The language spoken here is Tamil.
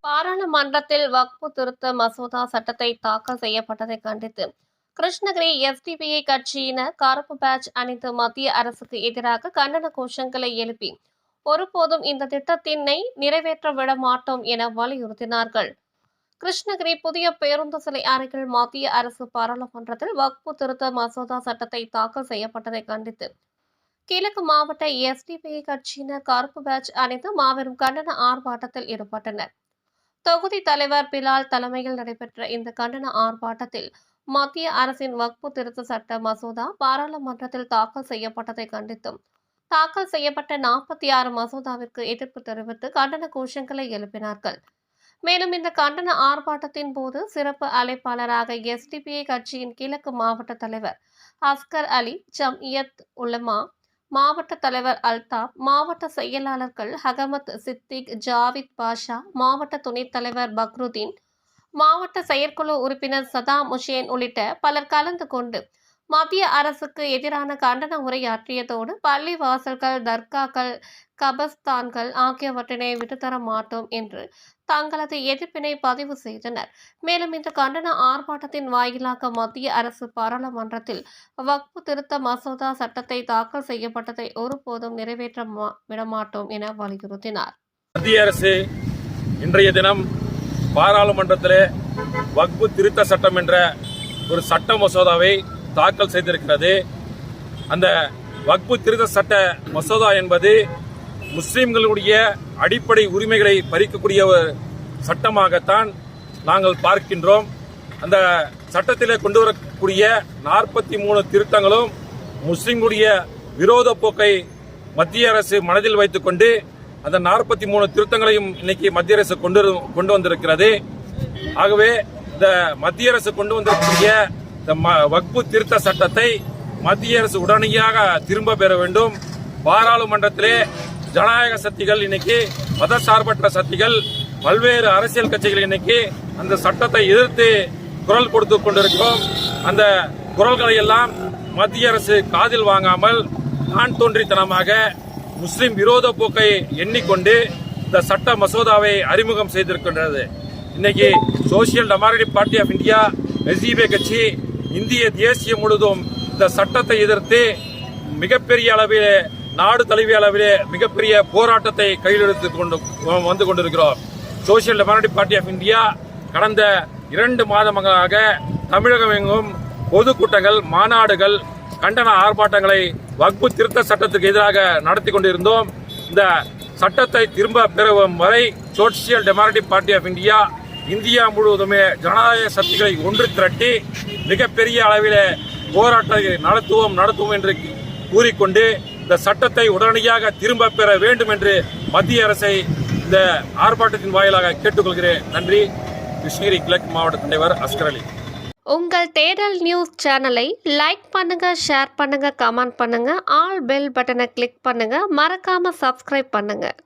பாராளுமன்றத்தில் வக்ஃபு திருத்த மசோதா சட்டத்தை தாக்கல் செய்யப்பட்டதை கண்டித்து கிருஷ்ணகிரி எஸ்டிபிஐ கட்சியினர் கருப்பு பேட்ஜ் அணிந்து மத்திய அரசுக்கு எதிராக கண்டன கோஷங்களை எழுப்பி ஒருபோதும் இந்த திட்டத்தினை நிறைவேற்ற விட மாட்டோம் என வலியுறுத்தினார்கள். கிருஷ்ணகிரி புதிய பேருந்து சிலை அருகில் மத்திய அரசு பாராளுமன்றத்தில் வக்ஃபு திருத்த மசோதா சட்டத்தை தாக்கல் செய்யப்பட்டதை கண்டித்து கிழக்கு மாவட்ட எஸ்டிபிஐ கட்சியினர் கருப்பு பேட்ஜ் அணிந்து மாபெரும் கண்டன ஆர்ப்பாட்டத்தில் ஈடுபட்டனர். தொகுதி தலைவர் பிலால் தலைமையில் நடைபெற்ற இந்த கண்டன ஆர்ப்பாட்டத்தில் மத்திய அரசின் வக்ஃபு திருத்த சட்ட மசோதா பாராளுமன்றத்தில் தாக்கல் செய்யப்பட்டதை கண்டித்தும் தாக்கல் செய்யப்பட்ட 46 மசோதாவிற்கு எதிர்ப்பு தெரிவித்து கண்டன கோஷங்களை எழுப்பினார்கள். மேலும் இந்த கண்டன ஆர்ப்பாட்டத்தின் போது சிறப்பு அழைப்பாளராக எஸ்டிபிஐ கட்சியின் கிழக்கு மாவட்ட தலைவர் அஸ்கர் அலி, ஜம்இயத் உலமா மாவட்ட தலைவர் அல்தாப், மாவட்ட செயலாளர்கள் அகமத் சித்திக், ஜாவித் பாஷா, மாவட்ட துணைத் தலைவர் பக்ருதீன், மாவட்ட செயற்குழு உறுப்பினர் சதாம் உசேன் உள்ளிட்ட பலர் கலந்து கொண்டு மத்திய அரசுக்கு எதிரான கண்டன உரையாற்றியதோடு பள்ளி வாசல்கள், தர்காக்கள், கபஸ்தான்கள் ஆகியவற்றினை விட்டுத்தர மாட்டோம் என்று தங்களது எதிர்ப்பினை பதிவு செய்தனர். மேலும் இந்த கண்டன ஆர்ப்பாட்டத்தின் வாயிலாக மத்திய அரசு பாராளுமன்றத்தில் வக்ஃபு திருத்த மசோதா சட்டத்தை தாக்கல் செய்யப்பட்டதை ஒருபோதும் நிறைவேற்ற விடமாட்டோம் என வலியுறுத்தினார். மத்திய அரசு இன்றைய தினம் பாராளுமன்றத்திலே வக்ஃபு திருத்த சட்டம் என்ற ஒரு சட்ட மசோதாவை தாக்கல் செய்திருக்கிறது. அந்த வக்ஃபு திருத்த சட்ட மசோதா என்பது முஸ்லிம்களுடைய அடிப்படை உரிமைகளை பறிக்கக்கூடிய ஒரு சட்டமாகத்தான் நாங்கள் பார்க்கின்றோம். அந்த சட்டத்திலே கொண்டு வரக்கூடிய 43 திருத்தங்களும் முஸ்லிம்களுடைய விரோத போக்கை மத்திய அரசு மனதில் வைத்துக் கொண்டு அந்த 43 திருத்தங்களையும் இன்னைக்கு மத்திய அரசு கொண்டு வந்திருக்கிறது. ஆகவே இந்த மத்திய அரசு கொண்டு வந்திருக்கக்கூடிய இந்த வக்ஃபு திருத்த சட்டத்தை மத்திய அரசு உடனடியாக திரும்ப பெற வேண்டும். பாராளுமன்றத்திலே ஜனநாயக சக்திகள் இன்னைக்கு மதசார்பற்ற சக்திகள் பல்வேறு அரசியல் கட்சிகள் இன்னைக்கு அந்த சட்டத்தை எதிர்த்து குரல் கொடுத்து கொண்டிருக்கிறோம். அந்த குரல்களை எல்லாம் மத்திய அரசு காதில் வாங்காமல் தான் தோன்றித்தனமாக முஸ்லிம் விரோத போக்கை எண்ணிக்கொண்டு இந்த சட்ட மசோதாவை அறிமுகம் செய்திருக்கின்றது. இன்னைக்கு social democratic party of India SDPI கட்சி இந்திய தேசியம் முழுவதும் இந்த சட்டத்தை எதிர்த்து மிகப்பெரிய அளவிலே நாடு தழுவிய அளவிலே மிகப்பெரிய போராட்டத்தை கையில் எடுத்து வந்து கொண்டிருக்கிறோம். Social democratic party of India கடந்த 2 மாதங்களாக தமிழகம் எங்கும் பொதுக்கூட்டங்கள், மாநாடுகள், கண்டன ஆர்ப்பாட்டங்களை வக்ஃபு திருத்த சட்டத்துக்கு எதிராக நடத்தி கொண்டிருந்தோம். இந்த சட்டத்தை திரும்ப பெறும் வரை social democratic party of India India முழுவதுமே ஜனநாயக சக்திகளை ஒன்று திரட்டி மிகப்பெரிய அளவிலே போராட்டத்தை நடத்துவோம் என்று கூறிக்கொண்டு இந்த சட்டத்தை உடனடியாக திரும்ப பெற வேண்டும் என்று மத்திய அரசை இந்த ஆர்ப்பாட்டத்தின் வாயிலாக கேட்டுக்கொள்கிறேன். நன்றி. கிருஷ்ணகிரி கிழக்கு மாவட்ட தலைவர் அஸ்கர் அலி. உங்கள் தேடல் நியூஸ் சேனலை லைக் பண்ணுங்க, ஷேர் பண்ணுங்க, கமெண்ட் பண்ணுங்க, ஆல் பெல் பட்டனை கிளிக் பண்ணுங்க, மறக்காம சப்ஸ்கிரைப் பண்ணுங்க.